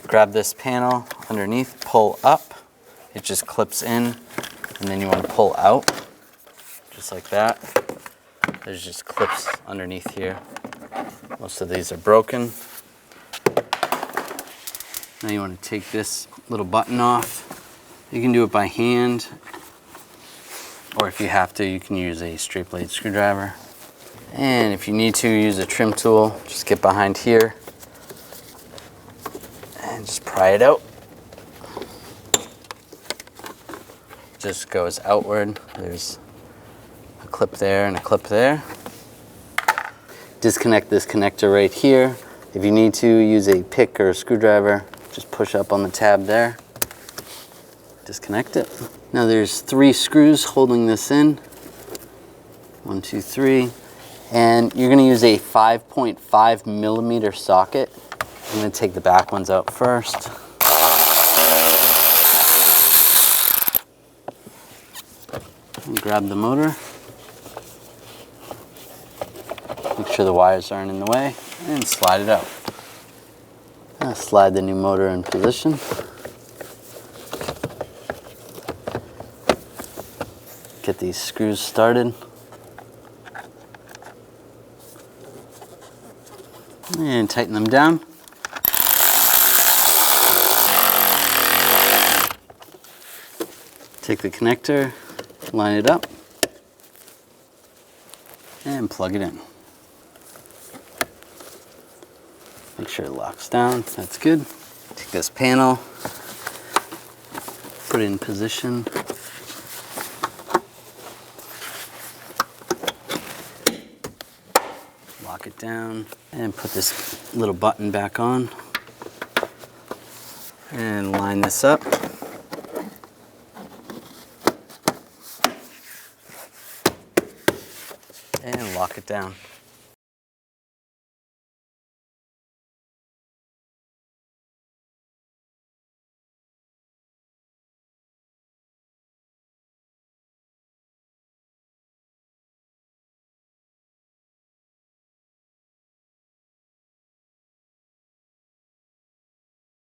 grab this panel underneath, pull up, it just clips in, and then you want to pull out, just like that. There's just clips underneath here. Most of these are broken. Now you want to take this little button off. You can do it by hand, or if you have to, you can use a straight blade screwdriver. And if you need to, use a trim tool. Just get behind here and just pry it out. Just goes outward. There's a clip there and a clip there. Disconnect this connector right here. If you need to, use a pick or a screwdriver. Just push up on the tab there. Disconnect it. Now there's 3 screws holding this in. 1, 2, 3. And you're going to use a 5.5 millimeter socket. I'm going to take the back ones out first. And grab the motor. Make sure the wires aren't in the way, and slide it out. Now slide the new motor in position. Get these screws started. And tighten them down. Take the connector, line it up, and plug it in. Make sure it locks down, that's good. Take this panel, put it in position. Lock it down and put this little button back on and line this up. And lock it down.